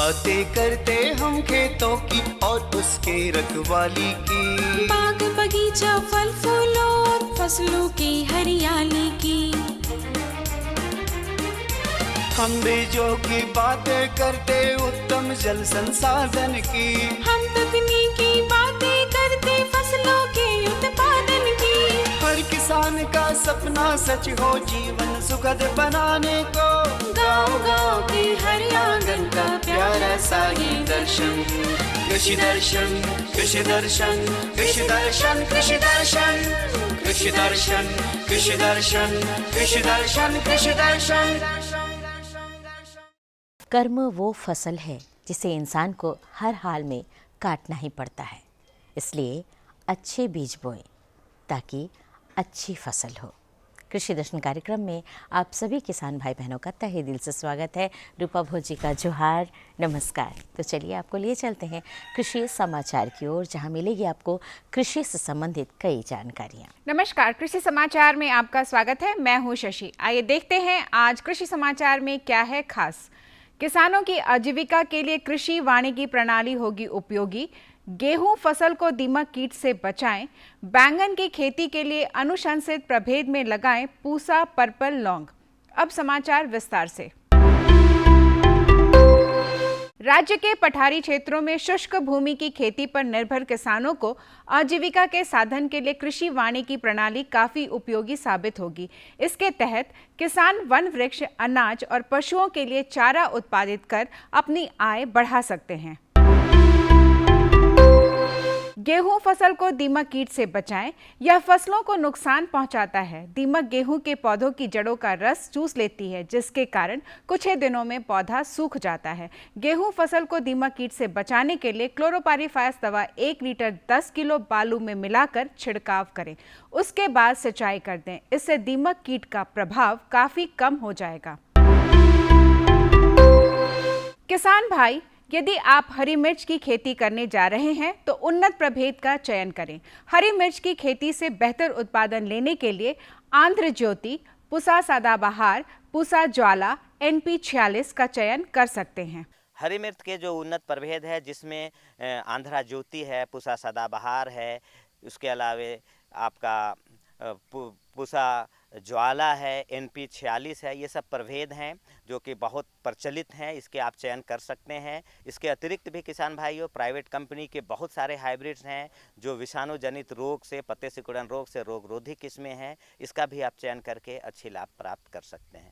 बातें करते हम खेतों की और उसके रखवाली की, बाग बगीचा फल फूलों और फसलों की हरियाली की। हम बीजों की बातें करते उत्तम जल संसाधन की, हम तकनीकी बातें करते फसलों के उत्पादन की। हर किसान का सपना सच हो जीवन सुखद बनाने को, गाँव-गाँव के हर आंगन का प्यारा सा ये दर्शन। कृषि दर्शन, कृषि दर्शन, कृषि दर्शन, कृषि दर्शन, कृषि दर्शन, कृषि दर्शन, कृषि दर्शन, कृषि दर्शन। कर्म वो फसल है जिसे इंसान को हर हाल में काटना ही पड़ता है, इसलिए अच्छे बीज बोएं ताकि अच्छी फसल हो। कृषि दर्शन कार्यक्रम में आप सभी किसान भाई बहनों का तहे दिल से स्वागत है। रूपा भोजी का जोहार, नमस्कार। तो चलिए आपको लिए चलते हैं कृषि समाचार की ओर, जहां मिलेगी आपको कृषि से संबंधित कई जानकारियां। नमस्कार, कृषि समाचार में आपका स्वागत है। मैं हूं शशि। आइए देखते हैं आज कृषि समाचार में क्या है खास। किसानों की आजीविका के लिए कृषि वानिकी प्रणाली होगी उपयोगी। गेहूं फसल को दीमक कीट से बचाएं। बैंगन की खेती के लिए अनुशंसित प्रभेद में लगाएं पूसा पर्पल लौंग। अब समाचार विस्तार से। राज्य के पठारी क्षेत्रों में शुष्क भूमि की खेती पर निर्भर किसानों को आजीविका के साधन के लिए कृषि वानिकी प्रणाली काफी उपयोगी साबित होगी। इसके तहत किसान वन वृक्ष, अनाज और पशुओं के लिए चारा उत्पादित कर अपनी आय बढ़ा सकते हैं। गेहूं फसल को दीमक कीट से बचाएं। यह फसलों को नुकसान पहुंचाता है। दीमक गेहूं के पौधों की जड़ों का रस चूस लेती है, जिसके कारण कुछ ही दिनों में पौधा सूख जाता है। गेहूं फसल को दीमक कीट से बचाने के लिए क्लोरोपाइरीफास दवा 1 लीटर 10 किलो बालू में मिलाकर छिड़काव करें। उसके बाद सिंचाई कर दें। इससे दीमक कीट का प्रभाव काफी कम हो जाएगा। किसान भाई, यदि आप हरी मिर्च की खेती करने जा रहे हैं तो उन्नत प्रभेद का चयन करें। हरी मिर्च की खेती से बेहतर उत्पादन लेने के लिए आंध्र ज्योति, पूसा सदाबहार, पूसा ज्वाला, NP 46 का चयन कर सकते हैं। हरी मिर्च के जो उन्नत प्रभेद है, जिसमें आंध्रा ज्योति है, पूसा सदाबहार है, उसके अलावे आपका पूसा ज्वाला है, NP 46 है, ये सब प्रभेद हैं जो कि बहुत प्रचलित हैं। इसके आप चयन कर सकते हैं। इसके अतिरिक्त भी किसान भाइयों, प्राइवेट कंपनी के बहुत सारे हाइब्रिड्स हैं जो विषाणु जनित रोग से, पत्ते सिकुड़न रोग से रोगरोधी किस्में हैं। इसका भी आप चयन करके अच्छी लाभ प्राप्त कर सकते हैं।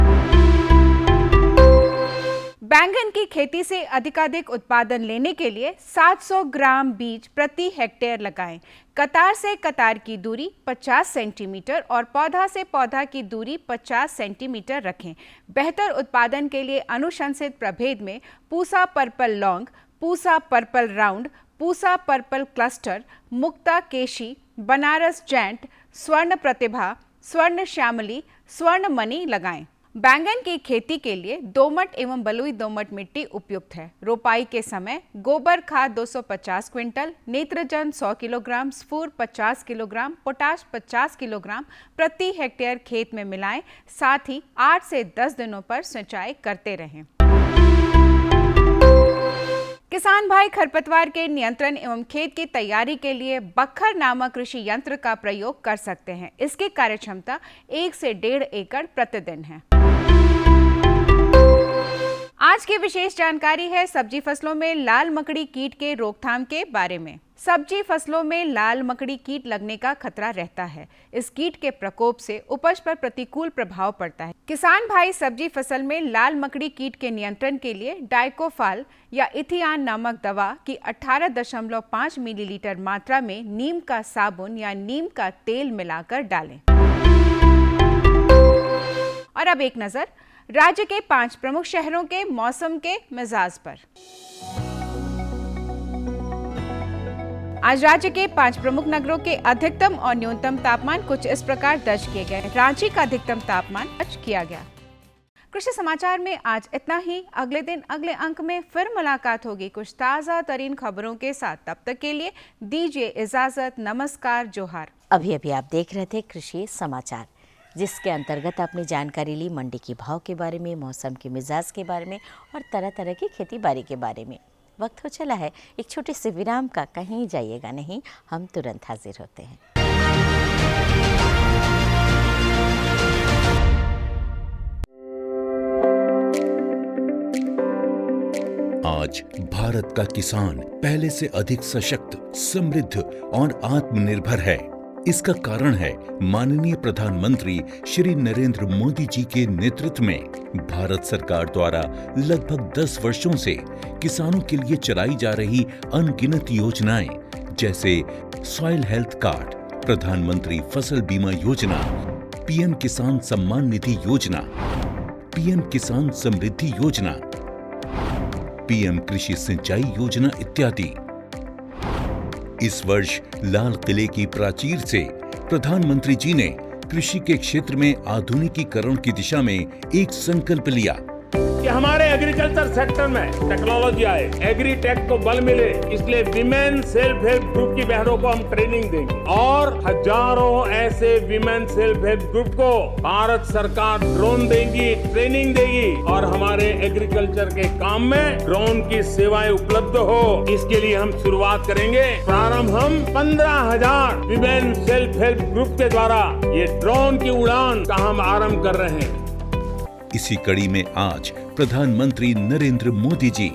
बैंगन की खेती से अधिकाधिक उत्पादन लेने के लिए 700 ग्राम बीज प्रति हेक्टेयर लगाएं। कतार से कतार की दूरी 50 सेंटीमीटर और पौधा से पौधा की दूरी 50 सेंटीमीटर रखें। बेहतर उत्पादन के लिए अनुशंसित प्रभेद में Pusa Purple Long, Pusa Purple Round, Pusa Purple Cluster, Mukta Keshi, Banaras Giant, Swarna Pratibha, स्वर्ण श्यामली, स्वर्ण मणि लगाएं। बैंगन की खेती के लिए दोमट एवं बलुई दोमट मिट्टी उपयुक्त है। रोपाई के समय गोबर खाद 250 क्विंटल, नेत्रजन 100 किलोग्राम, स्फूर 50 किलोग्राम, पोटाश 50 किलोग्राम प्रति हेक्टेयर खेत में मिलाएं। साथ ही 8 से 10 दिनों पर सिंचाई करते रहें। किसान भाई खरपतवार के नियंत्रण एवं खेत की तैयारी के लिए बखर नामक कृषि यंत्र का प्रयोग कर सकते हैं। इसकी कार्यक्षमता 1 से 1.5 एकड़ प्रतिदिन है। आज की विशेष जानकारी है सब्जी फसलों में लाल मकड़ी कीट के रोकथाम के बारे में। सब्जी फसलों में लाल मकड़ी कीट लगने का खतरा रहता है। इस कीट के प्रकोप से उपज पर प्रतिकूल प्रभाव पड़ता है। किसान भाई सब्जी फसल में लाल मकड़ी कीट के नियंत्रण के लिए डाइकोफाल या इथियान नामक दवा की 18.5 मिलीलीटर मात्रा में नीम का साबुन या नीम का तेल मिलाकर डालें। और अब एक नजर राज्य के 5 प्रमुख शहरों के मौसम के मिजाज पर। आज राज्य के 5 प्रमुख नगरों के अधिकतम और न्यूनतम तापमान कुछ इस प्रकार दर्ज किए गए। रांची का अधिकतम तापमान दर्ज किया गया। कृषि समाचार में आज इतना ही। अगले दिन अगले अंक में फिर मुलाकात होगी कुछ ताजा तरीन खबरों के साथ। तब तक के लिए दीजिए इजाजत। नमस्कार, जोहार। अभी आप देख रहे थे कृषि समाचार, जिसके अंतर्गत आपने जानकारी ली मंडी के भाव के बारे में, मौसम के मिजाज के बारे में और तरह तरह की खेती बाड़ी के बारे में। वक्त हो चला है एक छोटे से विराम का, कहीं जाइएगा नहीं, हम तुरंत हाजिर होते हैं। आज भारत का किसान पहले से अधिक सशक्त, समृद्ध और आत्मनिर्भर है। इसका कारण है माननीय प्रधानमंत्री श्री नरेंद्र मोदी जी के नेतृत्व में भारत सरकार द्वारा लगभग 10 वर्षों से किसानों के लिए चलाई जा रही अनगिनत योजनाएं, जैसे सॉइल हेल्थ कार्ड, प्रधानमंत्री फसल बीमा योजना, पीएम किसान सम्मान निधि योजना, पीएम किसान समृद्धि योजना, पीएम कृषि सिंचाई योजना इत्यादि। इस वर्ष लाल किले की प्राचीर से प्रधानमंत्री जी ने कृषि के क्षेत्र में आधुनिकीकरण की दिशा में एक संकल्प लिया कि हमारे एग्रीकल्चर सेक्टर में टेक्नोलॉजी आए, एग्रीटेक को बल मिले, इसलिए विमेन सेल्फ हेल्प ग्रुप की बहनों को हम ट्रेनिंग देंगे और हजारों ऐसे विमेन सेल्फ हेल्प ग्रुप को भारत सरकार ड्रोन देगी, ट्रेनिंग देगी और हमारे एग्रीकल्चर के काम में ड्रोन की सेवाएं उपलब्ध हो। इसके लिए हम शुरुआत करेंगे। प्रारंभ हम 15,000 विमेन सेल्फ हेल्प ग्रुप के द्वारा ये ड्रोन की उड़ान का हम आरंभ कर रहे हैं। इसी कड़ी में आज प्रधानमंत्री नरेंद्र मोदी जी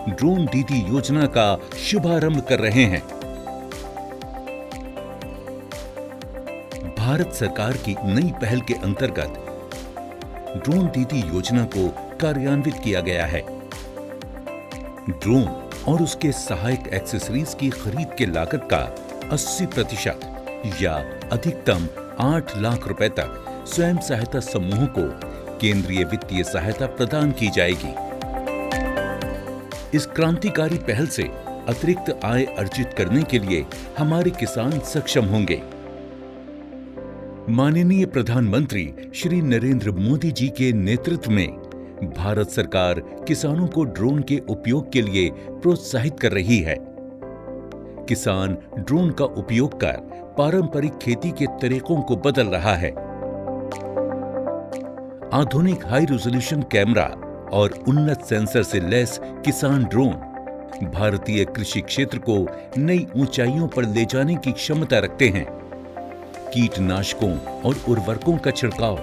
ड्रोन दीदी योजना का शुभारंभ कर रहे हैं। भारत सरकार की नई पहल के अंतर्गत ड्रोन दीदी योजना को कार्यान्वित किया गया है। ड्रोन और उसके सहायक एक्सेसरीज की खरीद के लागत का 80% या अधिकतम 8 लाख रुपए तक स्वयं सहायता समूहों को केंद्रीय वित्तीय सहायता प्रदान की जाएगी। इस क्रांतिकारी पहल से अतिरिक्त आय अर्जित करने के लिए हमारे किसान सक्षम होंगे। माननीय प्रधानमंत्री श्री नरेंद्र मोदी जी के नेतृत्व में भारत सरकार किसानों को ड्रोन के उपयोग के लिए प्रोत्साहित कर रही है। किसान ड्रोन का उपयोग कर पारंपरिक खेती के तरीकों को बदल रहा है। आधुनिक हाई रेजोल्यूशन कैमरा और उन्नत सेंसर से लैस किसान ड्रोन भारतीय कृषि क्षेत्र को नई ऊंचाइयों पर ले जाने की क्षमता रखते हैं। कीटनाशकों और उर्वरकों का छिड़काव,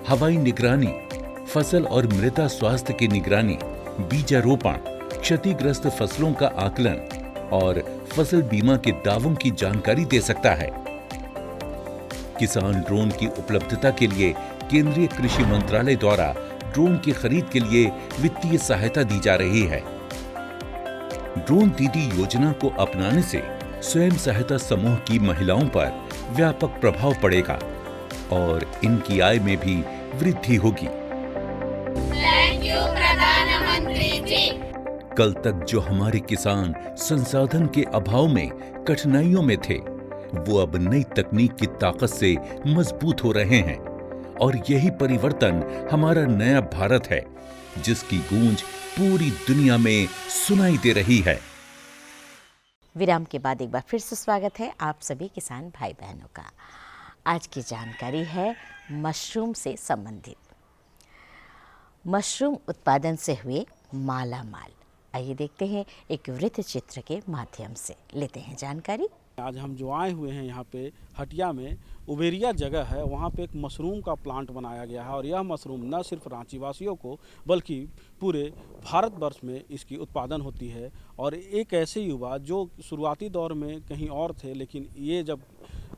हवाई निगरानी, फसल और मृदा स्वास्थ्य की निगरानी, बीजारोपण, क्षतिग्रस्त फसलों का आकलन और फसल बीमा के दावों की जानकारी दे सकता है। किसान ड्रोन की उपलब्धता के लिए केंद्रीय कृषि मंत्रालय द्वारा ड्रोन की खरीद के लिए वित्तीय सहायता दी जा रही है। ड्रोन दीदी योजना को अपनाने से स्वयं सहायता समूह की महिलाओं पर व्यापक प्रभाव पड़ेगा और इनकी आय में भी वृद्धि होगी। थैंक यू प्रधानमंत्री जी। कल तक जो हमारे किसान संसाधन के अभाव में कठिनाइयों में थे, वो अब नई तकनीक की ताकत से मजबूत हो रहे हैं और यही परिवर्तन हमारा नया भारत है, जिसकी गूंज पूरी दुनिया में सुनाई दे रही है। विराम के बाद एक बार फिर से स्वागत है आप सभी किसान भाई बहनों का। आज की जानकारी है मशरूम से संबंधित। मशरूम उत्पादन से हुए माला माल। आइए देखते हैं एक वृत्त चित्र के माध्यम से, लेते हैं जानकारी। आज हम जो आए हुए हैं यहाँ पे हटिया में उबेरिया जगह है, वहाँ पे एक मशरूम का प्लांट बनाया गया है और यह मशरूम न सिर्फ रांची वासियों को बल्कि पूरे भारतवर्ष में इसकी उत्पादन होती है। और एक ऐसे युवा जो शुरुआती दौर में कहीं और थे, लेकिन ये जब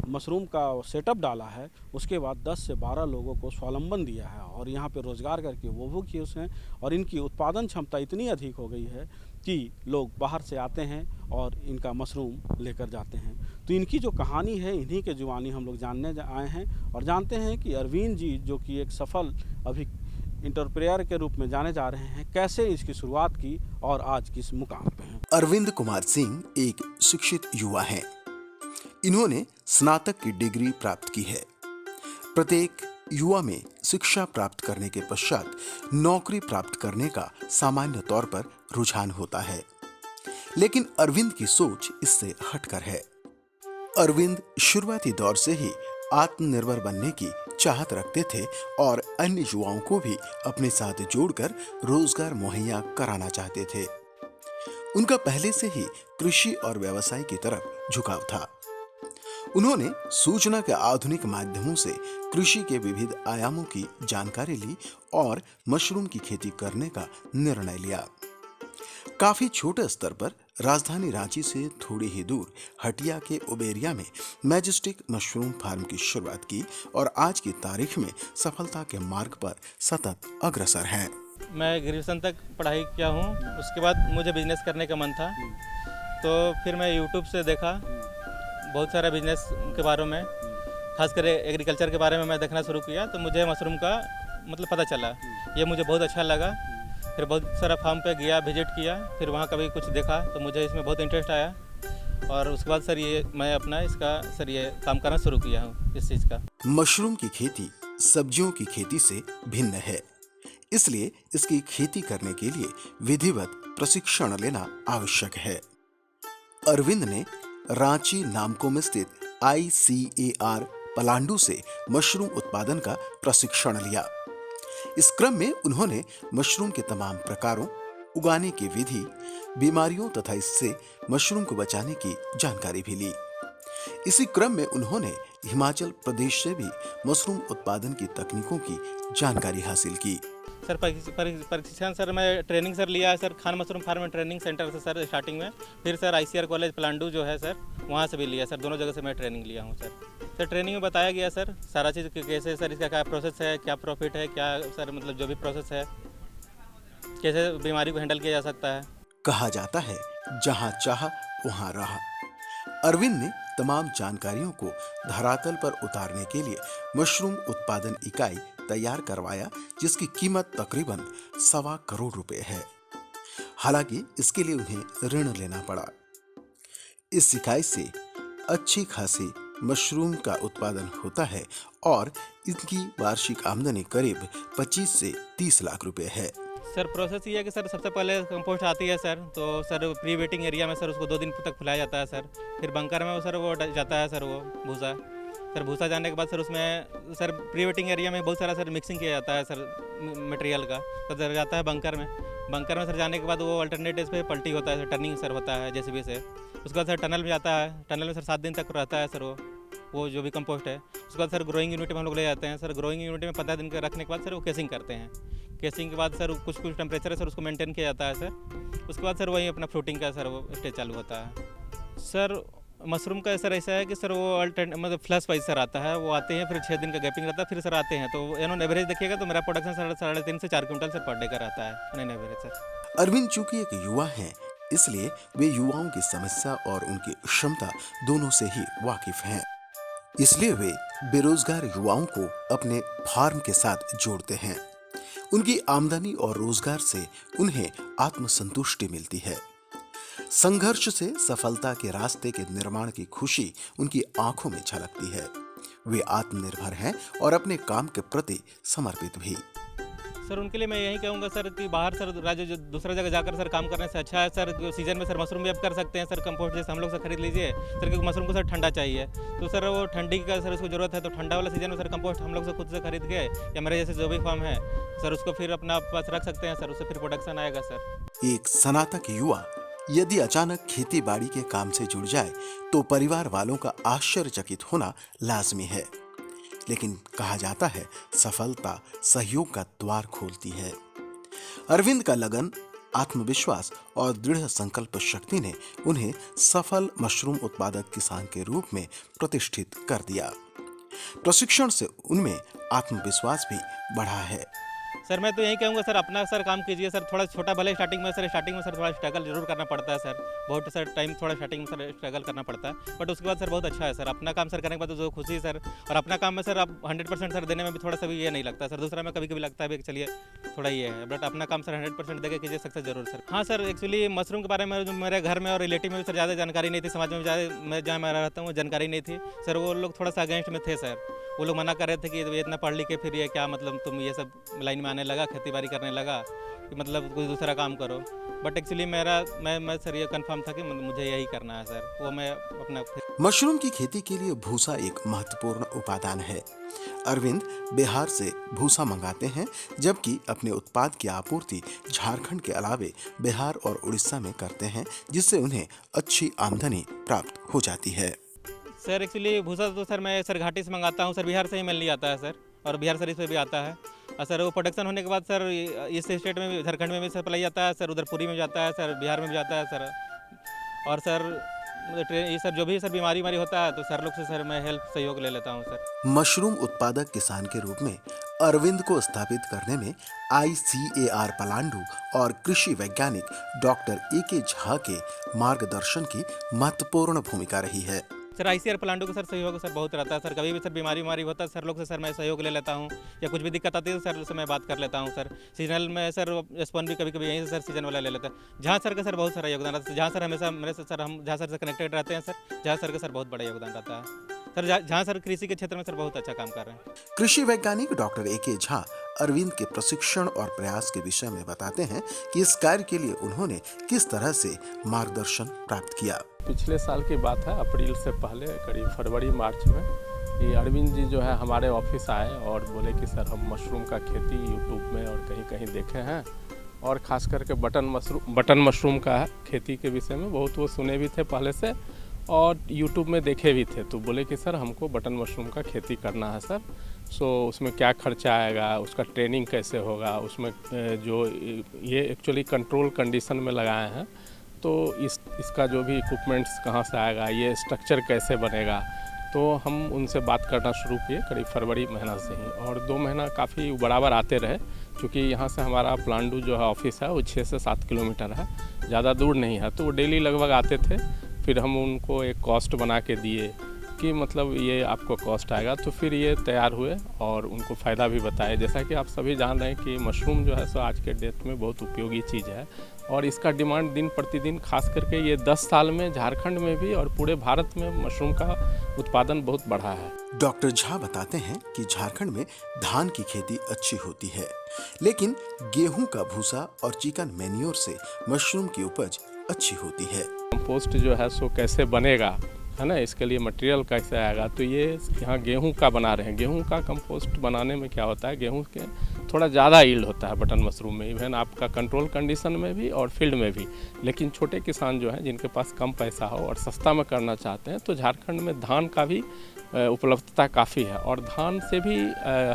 मशरूम का सेटअप डाला है उसके बाद 10 से 12 लोगों को स्वावलंबन दिया है और यहाँ पे रोज़गार करके वो भी खुश हैं और इनकी उत्पादन क्षमता इतनी अधिक हो गई है कि लोग बाहर से आते हैं और इनका मशरूम लेकर जाते हैं। तो इनकी जो कहानी है, इन्हीं के जुबानी हम लोग जानने आए हैं और जानते हैं कि अरविंद जी जो कि एक सफल अभी एंटरप्रेन्योर के रूप में जाने जा रहे हैं, कैसे इसकी शुरुआत की और आज किस मुकाम पे हैं। अरविंद कुमार सिंह एक शिक्षित युवा हैं। इन्होंने स्नातक की डिग्री प्राप्त की है। प्रत्येक युवा में शिक्षा प्राप्त करने के पश्चात नौकरी प्राप्त करने का सामान्य तौर पर रुझान होता है, लेकिन अरविंद की सोच इससे हटकर है। अरविंद शुरुआती दौर से ही आत्मनिर्भर बनने की चाहत रखते थे और अन्य युवाओं को भी अपने साथ जोड़कर रोजगार मुहैया कराना चाहते थे। उनका पहले से ही कृषि और व्यवसाय की तरफ झुकाव था। उन्होंने सूचना के आधुनिक माध्यमों से कृषि के विविध आयामों की जानकारी ली और मशरूम की खेती करने का निर्णय लिया। काफी छोटे स्तर पर राजधानी रांची से थोड़ी ही दूर हटिया के उबेरिया में मैजेस्टिक मशरूम फार्म की शुरुआत की और आज की तारीख में सफलता के मार्ग पर सतत अग्रसर है। मैं ग्रेजुएशन तक पढ़ाई किया हूँ, उसके बाद मुझे बिजनेस करने का मन था, तो फिर मैं यूट्यूब से देखा बहुत सारा बिजनेस के बारे में, खासकर एग्रीकल्चर के बारे में मैं देखना शुरू किया, तो मुझे मशरूम का मतलब पता चला। ये मुझे बहुत अच्छा लगा। फिर बहुत सारा फार्म पे गया, विजिट किया, फिर वहाँ कभी कुछ देखा तो मुझे इसमें बहुत इंटरेस्ट आया और उसके बाद सर ये मैं अपना इसका सर ये काम करना शुरू किया हूँ इस चीज़ का। मशरूम की खेती सब्जियों की खेती से भिन्न है, इसलिए इसकी खेती करने के लिए विधिवत प्रशिक्षण लेना आवश्यक है। अरविंद ने रांची नामको में स्थित ICAR पलांडू से मशरूम उत्पादन का प्रशिक्षण लिया। इस क्रम में उन्होंने मशरूम के तमाम प्रकारों, उगाने की विधि, बीमारियों तथा इससे मशरूम को बचाने की जानकारी भी ली। इसी क्रम में उन्होंने हिमाचल प्रदेश से भी मशरूम उत्पादन की तकनीकों की जानकारी हासिल की। सर प्रशिक्षण सर मैं ट्रेनिंग सर लिया है sir Khan mushroom farm and training centre से सर स्टार्टिंग में, फिर सर ICAR कॉलेज पलांडू जो है सर वहाँ से भी लिया सर, दोनों जगह से मैं ट्रेनिंग लिया हूँ सर। ट्रेनिंग में बताया गया सर सारा चीज़ कैसे सर इसका क्या प्रोसेस है, क्या प्रॉफिट है, क्या सर मतलब जो भी प्रोसेस है कैसे बीमारी को हैंडल किया जा सकता है। कहा जाता है जहाँ चाह वहाँ राह। अरविंद ने तमाम जानकारियों को धरातल पर उतारने के लिए मशरूम उत्पादन इकाई तैयार करवाया, जिसकी कीमत तकरीबन 1.25 करोड़ रुपए है। हालांकि इसके लिए उन्हें ऋण लेना पड़ा। इस इकाई से अच्छी खासी मशरूम का उत्पादन होता है और इनकी वार्षिक आमदनी करीब 25 से 30 लाख रुपए है। सर प्रोसेस ये है कि सर सबसे पहले कंपोस्ट आती है सर, तो सर प्री वेटिंग एरिया में सर उसको 2 दिन तक फुलाया जाता है सर। फिर बंकर में सर वो जाता है सर वो भूसा। सर भूसा जाने के बाद सर उसमें सर प्री वेटिंग एरिया में बहुत सारा सर मिक्सिंग किया जाता है सर मटेरियल का, तो सर जाता है बंकर में। बंकर में सर जाने के बाद वो अल्टरनेट इस पर पलटी होता है सर, टर्निंग सर होता है JCB से। उसके बाद सर टनल में जाता है, टनल में सर 7 दिन तक रहता है सर वो जो भी कंपोस्ट है। उसके बाद सर ग्रोइंग यूनिट में हम लोग ले जाते हैं सर। ग्रोइंग यूनिट में 15 दिन का रखने के बाद सर वो केसिंग करते हैं। केसिंग के बाद सर कुछ टेम्परेचर है सर उसको मेंटेन किया जाता है सर। उसके बाद सर वही अपना फ्रूटिंग का सर वो स्टेज चालू होता है। सर मशरूम का सर ऐसा है कि सर वो मतलब फ्लश वाइज सर आता है, वो आते हैं फिर 6 दिन का गैपिंग रहता है, फिर सर आते हैं। तो एन एवरेज देखिएगा तो मेरा प्रोडक्शन सर 3.5 से 4 क्विंटल सर पर डे का रहता है एन एवरेज सर। अरविंद चूंकि एक युवा हैं, इसलिए वे युवाओं की समस्या और उनकी क्षमता दोनों से ही वाकिफ हैं। इसलिए वे बेरोजगार युवाओं को अपने फार्म के साथ जोड़ते हैं। उनकी आमदनी और रोजगार से उन्हें आत्मसंतुष्टि मिलती है। संघर्ष से सफलता के रास्ते के निर्माण की खुशी उनकी आंखों में झलकती है। वे आत्मनिर्भर हैं और अपने काम के प्रति समर्पित भी। सर उनके लिए मैं यही कहूँगा सर कि बाहर सर राज्य जो दूसरा जगह जाकर सर काम करने से अच्छा है सर सीजन में सर मशरूम भी आप कर सकते हैं सर। कंपोस्ट जैसे हम लोग से खरीद लीजिए सर, क्योंकि मशरूम को सर ठंडा चाहिए, तो सर वो ठंडी का सर उसको जरूरत है, तो ठंडा वाला सीजन में सर कंपोस्ट हम लोग से खुद से खरीद के या मेरे जैसे जो भी फार्म है सर उसको फिर अपना पास रख सकते हैं सर, उससे फिर प्रोडक्शन आएगा सर। एक स्नातक युवा यदि अचानक खेती बाड़ी के काम से जुड़ जाए तो परिवार वालों का आश्चर्यचकित होना लाजमी है, लेकिन कहा जाता है सफलता सहयोग का द्वार खोलती है। अरविंद का लगन, आत्मविश्वास और दृढ़ संकल्प शक्ति ने उन्हें सफल मशरूम उत्पादक किसान के रूप में प्रतिष्ठित कर दिया। प्रशिक्षण से उनमें आत्मविश्वास भी बढ़ा है। सर मैं तो यही कहूँगा सर अपना सर काम कीजिए सर, थोड़ा छोटा भले स्टार्टिंग में सर थोड़ा स्ट्रगल जरूर करना पड़ता है सर, बहुत सर टाइम थोड़ा स्टार्टिंग में सर स्ट्रगल करना पड़ता है, बट उसके बाद सर बहुत अच्छा है सर। अपना काम सर करने के बाद जो खुशी सर, और अपना काम में सर आप 100% सर देने में भी थोड़ा सा भी ये नहीं लगता सर। दूसरा में कभी कभी लगता है कि चलिए थोड़ा ये है, बट अपना काम सर 100% देके कीजिए, सक्सेस जरूर सर। हाँ सर एक्चुअली मशरूम के बारे में जो मेरे घर में और रिलेटिव में भी सर ज़्यादा जानकारी नहीं थी, समाज में ज़्यादा मैं जहाँ मैं रहता हूँ जानकारी नहीं थी सर। वो लोग थोड़ा सा अगेंस्ट में थे सर, वो लोग मना कर रहे थे कि ये इतना पढ़ लिख के फिर ये क्या मतलब तुम ये सब लाइन में आने लगा, खेती बाड़ी करने लगा कि मतलब कोई दूसरा काम करो। बट एक्चुअली मैं सर ये कंफर्म था कि मुझे यही करना है सर, वो मैं अपना मशरूम की खेती के लिए भूसा एक महत्वपूर्ण उपादान है। अरविंद बिहार से भूसा मंगाते हैं, जबकि अपने उत्पाद की आपूर्ति झारखंड के अलावे बिहार और उड़ीसा में करते हैं, जिससे उन्हें अच्छी आमदनी प्राप्त हो जाती है। सर एक्चुअली भूसा तो सर मैं सर घाटी से मंगाता हूँ सर, बिहार से ही मिलने आता है सर, और बिहार सर्विस पे भी आता है। और सर वो प्रोडक्शन होने के बाद सर इस स्टेट में भी, झारखंड में भी सप्लाई जाता है सर, उधर पुरी में जाता है सर, बिहार में भी जाता है सर। और सर ये सर जो भी सर बीमारी होता है तो सर लोग से सर मैं हेल्प सहयोग ले लेता हूँ सर। मशरूम उत्पादक किसान के रूप में अरविंद को स्थापित करने में ICAR पलांडू और कृषि वैज्ञानिक डॉक्टर AK झा के मार्गदर्शन की महत्वपूर्ण भूमिका रही है। सर ICAR पलांडू का सर सहयोग सर बहुत रहता है सर, कभी भी सर बीमारी होता है सर लोग से सर मैं सहयोग ले लेता हूँ, या कुछ भी दिक्कत आती है तो सर से मैं बात कर लेता हूँ सर। सीजनल में सर स्पॉन भी कभी यहीं से सर सीजन वाला ले लेता है। जहाँ सर का सर बहुत सारा योगदान रहता है, जहाँ सर हमेशा मेरे से सर हम जहाँ सर से कनेक्टेड रहते हैं सर, जहाँ सर का सर बहुत बड़ा योगदान रहता है सर, जहाँ सर कृषि के क्षेत्र में सर बहुत अच्छा काम कर रहे हैं। कृषि वैज्ञानिक डॉक्टर AK झा अरविंद के प्रशिक्षण और प्रयास के विषय में बताते हैं कि इस कार्य के लिए उन्होंने किस तरह से मार्गदर्शन प्राप्त किया। पिछले साल की बात है, अप्रैल से पहले करीब फरवरी मार्च में ये अरविंद जी जो है हमारे ऑफिस आए और बोले कि सर हम मशरूम का खेती यूट्यूब में और कहीं कहीं देखे हैं, और ख़ास करके बटन मशरूम का खेती के विषय में बहुत वो सुने भी थे पहले से और यूट्यूब में देखे भी थे। तो बोले कि सर हमको बटन मशरूम का खेती करना है सर, सो उसमें क्या खर्चा आएगा, उसका ट्रेनिंग कैसे होगा, उसमें जो ये एक्चुअली कंट्रोल कंडीशन में लगाए हैं, तो इसका जो भी इक्विपमेंट्स कहाँ से आएगा, ये स्ट्रक्चर कैसे बनेगा। तो हम उनसे बात करना शुरू किए करीब फरवरी महीना से ही, और 2 महीना काफ़ी बराबर आते रहे, क्योंकि यहाँ से हमारा पलांडू जो है ऑफिस है वो 6 से 7 किलोमीटर है, ज़्यादा दूर नहीं है। तो वो डेली लगभग आते थे। फिर हम उनको एक कॉस्ट बना के दिए कि मतलब ये आपको कॉस्ट आएगा, तो फिर ये तैयार हुए और उनको फ़ायदा भी बताए। जैसा कि आप सभी जान रहे हैं कि मशरूम जो है सो आज के डेट में बहुत उपयोगी चीज़ है, और इसका डिमांड दिन प्रतिदिन, खास करके ये 10 साल में झारखंड में भी और पूरे भारत में मशरूम का उत्पादन बहुत बढ़ा है। डॉक्टर झा बताते हैं कि झारखंड में धान की खेती अच्छी होती है, लेकिन गेहूं का भूसा और चिकन मैन्योर से मशरूम की उपज अच्छी होती है। कंपोस्ट जो है सो कैसे बनेगा, है ना, इसके लिए मटेरियल कैसे आएगा, तो ये यहाँ गेहूं का बना रहे हैं। गेहूं का कंपोस्ट बनाने में क्या होता है, गेहूं के थोड़ा ज़्यादा यील्ड होता है बटन मशरूम में, इवन आपका कंट्रोल कंडीशन में भी और फील्ड में भी। लेकिन छोटे किसान जो हैं जिनके पास कम पैसा हो और सस्ता में करना चाहते हैं, तो झारखंड में धान का भी उपलब्धता काफ़ी है, और धान से भी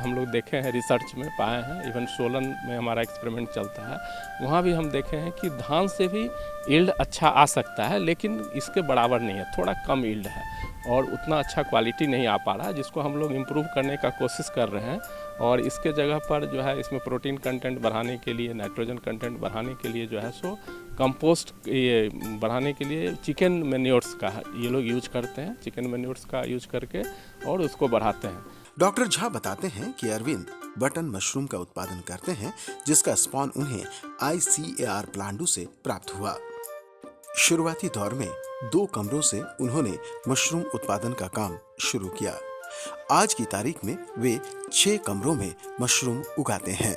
हम लोग देखे हैं, रिसर्च में पाए हैं, इवन सोलन में हमारा एक्सपेरिमेंट चलता है, वहाँ भी हम देखे हैं कि धान से भी यील्ड अच्छा आ सकता है, लेकिन इसके बराबर नहीं है, थोड़ा कम यील्ड है और उतना अच्छा क्वालिटी नहीं आ पा रहा है, जिसको हम लोग इम्प्रूव करने का कोशिश कर रहे हैं। और इसके जगह पर जो है इसमें प्रोटीन कंटेंट बढ़ाने के लिए, नाइट्रोजन कंटेंट बढ़ाने के लिए जो है सो कंपोस्ट ये बढ़ाने के लिए चिकन मैन्योर्स का ये लोग यूज करते हैं, चिकन मैन्योर्स का यूज करके और उसको बढ़ाते हैं। डॉक्टर झा बताते हैं कि अरविंद बटन मशरूम का उत्पादन करते हैं, जिसका स्पॉन उन्हें ICAR पलांडू से प्राप्त हुआ। शुरुआती दौर में 2 कमरों से उन्होंने मशरूम उत्पादन का काम शुरू किया। आज की तारीख में वे 6 कमरों में मशरूम उगाते हैं।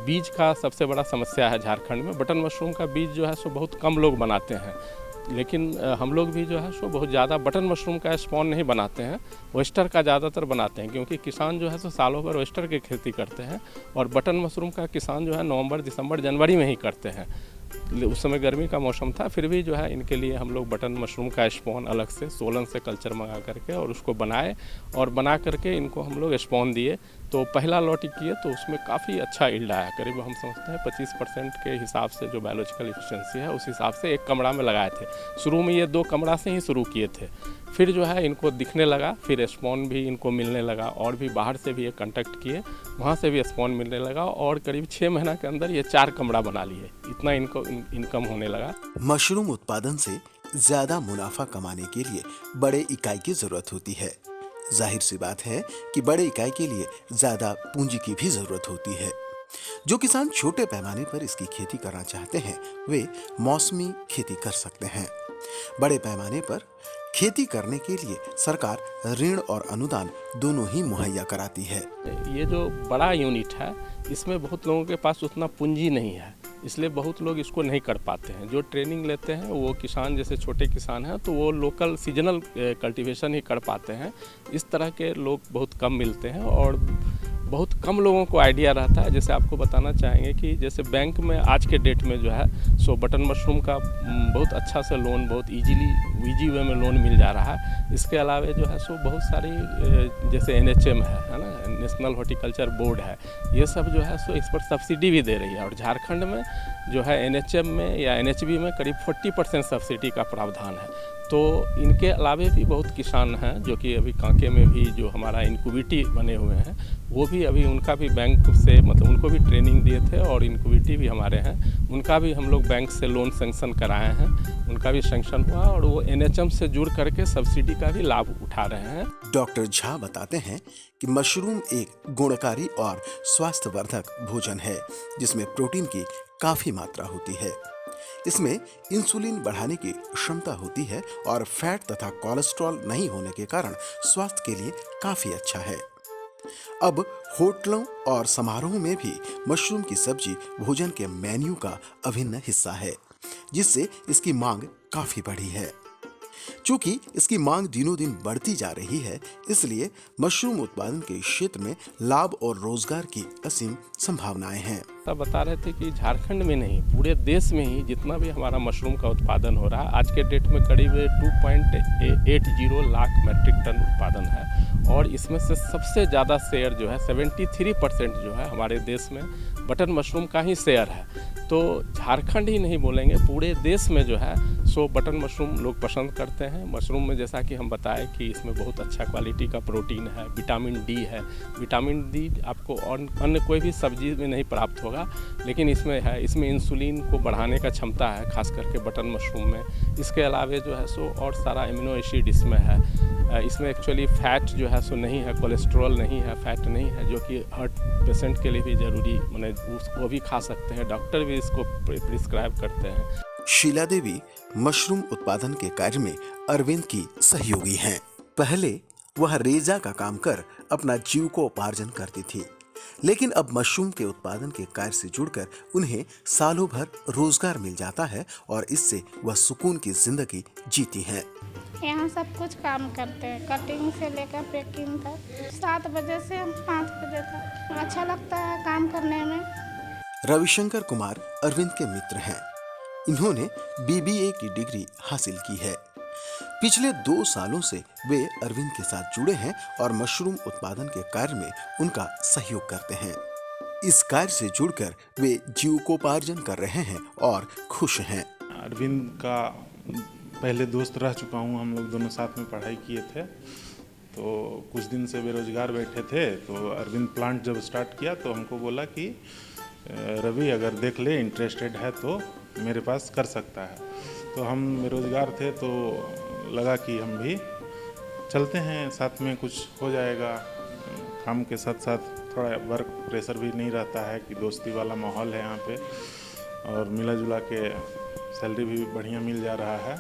बीज का सबसे बड़ा समस्या है झारखंड में। बटन मशरूम का बीज जो है सो बहुत कम लोग बनाते हैं, लेकिन हम लोग भी जो है सो बहुत ज़्यादा बटन मशरूम का स्पॉन नहीं बनाते हैं, वेस्टर का ज़्यादातर बनाते हैं, क्योंकि किसान जो है सो सालों भर वेस्टर की खेती करते हैं, और बटन मशरूम का किसान जो है नवंबर, दिसंबर, जनवरी में ही करते हैं। उस समय गर्मी का मौसम था, फिर भी जो है इनके लिए हम लोग बटन मशरूम का स्पॉन अलग से सोलन से कल्चर मंगा करके और उसको बनाए, और बना करके इनको हम लोग स्पॉन दिए। तो पहला लॉट किए तो उसमें काफ़ी अच्छा यील्ड आया, करीब हम समझते हैं 25% के हिसाब से जो बायोलॉजिकल एफिशिएंसी है उस हिसाब से 1 कमरा में लगाए थे। शुरू में ये 2 कमरा से ही शुरू किए थे, फिर जो है इनको दिखने लगा, फिर स्पॉन भी इनको मिलने लगा, और भी बाहर से भी ये कांटेक्ट किए, वहाँ से भी स्पॉन मिलने लगा, और करीब 6 महीना के अंदर ये 4 कमरा बना लिए। इतना इनको इनकम होने लगा। मशरूम उत्पादन से ज्यादा मुनाफा कमाने के लिए बड़े इकाई की जरूरत होती है। जाहिर सी बात है कि बड़े इकाई के लिए ज्यादा पूंजी की भी जरूरत होती है। जो किसान छोटे पैमाने पर इसकी खेती करना चाहते हैं, वे मौसमी खेती कर सकते हैं। बड़े पैमाने पर खेती करने के लिए सरकार ऋण और अनुदान दोनों ही मुहैया कराती है। ये जो बड़ा यूनिट है, इसमें बहुत लोगों के पास उतना पूंजी नहीं है, इसलिए बहुत लोग इसको नहीं कर पाते हैं। जो ट्रेनिंग लेते हैं वो किसान, जैसे छोटे किसान हैं, तो वो लोकल सीजनल कल्टीवेशन ही कर पाते हैं। इस तरह के लोग बहुत कम मिलते हैं और बहुत कम लोगों को आइडिया रहता है। जैसे आपको बताना चाहेंगे कि जैसे बैंक में आज के डेट में जो है सो बटन मशरूम का बहुत अच्छा से लोन, बहुत इजी वे में लोन मिल जा रहा है। इसके अलावा जो है सो बहुत सारी जैसे NHM है ना, नेशनल हॉर्टिकल्चर बोर्ड है, ये सब जो है सो इस पर सब्सिडी भी दे रही है। और झारखंड में जो है NHM में या NHB में करीब 40% सब्सिडी का प्रावधान है। तो इनके अलावे भी बहुत किसान हैं जो कि अभी कांके में भी जो हमारा इनक्यूबिटी बने हुए हैं, वो भी अभी उनका भी बैंक से मतलब उनको भी ट्रेनिंग दिए थे और इनक्यूबिटी भी हमारे हैं, उनका भी हम लोग बैंक से लोन सेंक्शन कराए हैं, उनका भी सेंक्शन हुआ और वो NHM से जुड़ करके सब्सिडी का भी लाभ उठा रहे हैं। डॉक्टर झा बताते हैं कि मशरूम एक गुणकारी और स्वास्थ्यवर्धक भोजन है जिसमें प्रोटीन की काफी मात्रा होती है। इसमें इंसुलिन बढ़ाने की क्षमता होती है और फैट तथा कोलेस्ट्रॉल नहीं होने के कारण स्वास्थ्य के लिए काफी अच्छा है। अब होटलों और समारोह में भी मशरूम की सब्जी भोजन के मेन्यू का अभिन्न हिस्सा है, जिससे इसकी मांग काफी बढ़ी है। चूंकि इसकी मांग दिनों दिन बढ़ती जा रही है, इसलिए मशरूम उत्पादन के क्षेत्र में लाभ और रोजगार की असीम संभावनाएं हैं। तब बता रहे थे कि झारखंड में नहीं, पूरे देश में ही जितना भी हमारा मशरूम का उत्पादन हो रहा है, आज के डेट में करीब 2.80 लाख मैट्रिक टन उत्पादन है और इसमें से सबसे ज़्यादा शेयर जो है 73% जो है हमारे देश में बटन मशरूम का ही शेयर है। तो झारखंड ही नहीं बोलेंगे, पूरे देश में जो है सो बटन मशरूम लोग पसंद करते हैं। मशरूम में जैसा कि हम बताएं कि इसमें बहुत अच्छा क्वालिटी का प्रोटीन है, विटामिन डी है। विटामिन डी आपको अन्य कोई भी सब्जी में नहीं प्राप्त होगा, लेकिन इसमें है। इसमें इंसुलिन को बढ़ाने का क्षमता है, खास करके बटन मशरूम में। इसके अलावा जो है सो और सारा एमिनो एसिड इसमें है। इसमें एक्चुअली फैट जो है सो नहीं है, कोलेस्ट्रॉल नहीं है, फैट नहीं है, जो कि हार्ट पेशेंट के लिए भी ज़रूरी, माने उसको भी खा सकते हैं, डॉक्टर भी इसको प्रिस्क्राइब करते हैं। शीला देवी मशरूम उत्पादन के कार्य में अरविंद की सहयोगी हैं। पहले वह रेजा का काम कर अपना जीविकोपार्जन करती थी, लेकिन अब मशरूम के उत्पादन के कार्य से जुड़कर उन्हें सालों भर रोजगार मिल जाता है और इससे वह सुकून की जिंदगी जीती हैं। यहाँ सब कुछ काम करते हैं, कटिंग से लेकर पैकिंग तक, 7 बजे से 5 बजे तक। अच्छा लगता है काम करने में। रविशंकर कुमार अरविंद के मित्र हैं। इन्होंने BBA की डिग्री हासिल की है। पिछले 2 सालों से वे अरविंद के साथ जुड़े हैं और मशरूम उत्पादन के कार्य में उनका सहयोग करते हैं। इस कार्य से जुड़कर वे जीविकोपार्जन कर रहे हैं और खुश हैं। अरविंद का पहले दोस्त रह चुका हूँ, हम लोग दोनों साथ में पढ़ाई किए थे। तो कुछ दिन से बेरोजगार बैठे थे, तो अरविंद प्लांट जब स्टार्ट किया तो हमको बोला कि रवि अगर देख ले, इंटरेस्टेड है तो मेरे पास कर सकता है। तो हम बेरोजगार थे तो लगा कि हम भी चलते हैं, साथ में कुछ हो जाएगा। काम के साथ साथ थोड़ा वर्क प्रेशर भी नहीं रहता है कि दोस्ती वाला माहौल है यहाँ पे, और मिला जुला के सैलरी भी बढ़िया मिल जा रहा है।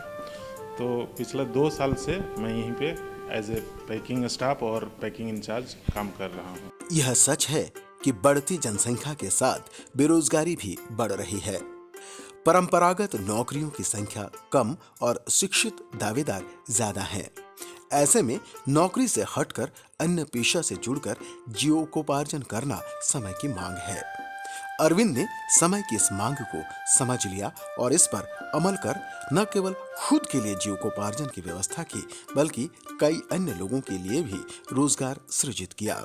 तो पिछले 2 साल से मैं यहीं पे एज ए पैकिंग स्टाफ और पैकिंग इंचार्ज काम कर रहा हूँ। यह सच है कि बढ़ती जनसंख्या के साथ बेरोजगारी भी बढ़ रही है। परंपरागत नौकरियों की संख्या कम और शिक्षित दावेदार ज्यादा हैं। ऐसे में नौकरी से हटकर अन्य पेशा से जुड़कर जीविकोपार्जन करना समय की मांग है। अरविंद ने समय की इस मांग को समझ लिया और इस पर अमल कर न केवल खुद के लिए जीविकोपार्जन की व्यवस्था की, बल्कि कई अन्य लोगों के लिए भी रोजगार सृजित किया।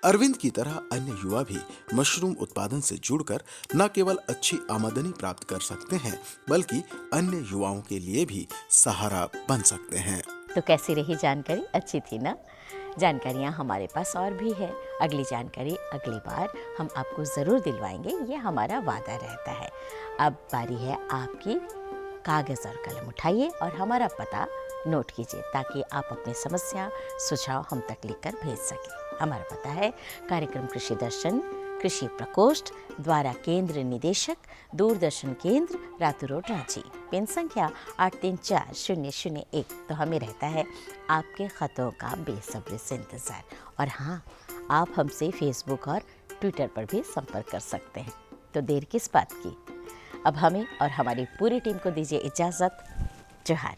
अरविंद की तरह अन्य युवा भी मशरूम उत्पादन से जुड़कर न केवल अच्छी आमदनी प्राप्त कर सकते हैं, बल्कि अन्य युवाओं के लिए भी सहारा बन सकते हैं। तो कैसी रही जानकारी? अच्छी थी ना? जानकारियाँ हमारे पास और भी है। अगली जानकारी अगली बार हम आपको ज़रूर दिलवाएंगे, ये हमारा वादा रहता है। अब बारी है आपकी। कागज़ और कलम उठाइए और हमारा पता नोट कीजिए ताकि आप अपनी समस्या सुझाव हम तक लिखकर भेज सकें। हमारा पता है कार्यक्रम कृषि दर्शन, कृषि प्रकोष्ठ, द्वारा केंद्र निदेशक, दूरदर्शन केंद्र, रातू रोड, रांची। पिन संख्या 834001। तो हमें रहता है आपके ख़तों का बेसब्री से इंतज़ार। और हाँ, आप हमसे फेसबुक और ट्विटर पर भी संपर्क कर सकते हैं। तो देर किस बात की। अब हमें और हमारी पूरी टीम को दीजिए इजाज़त। जोहार।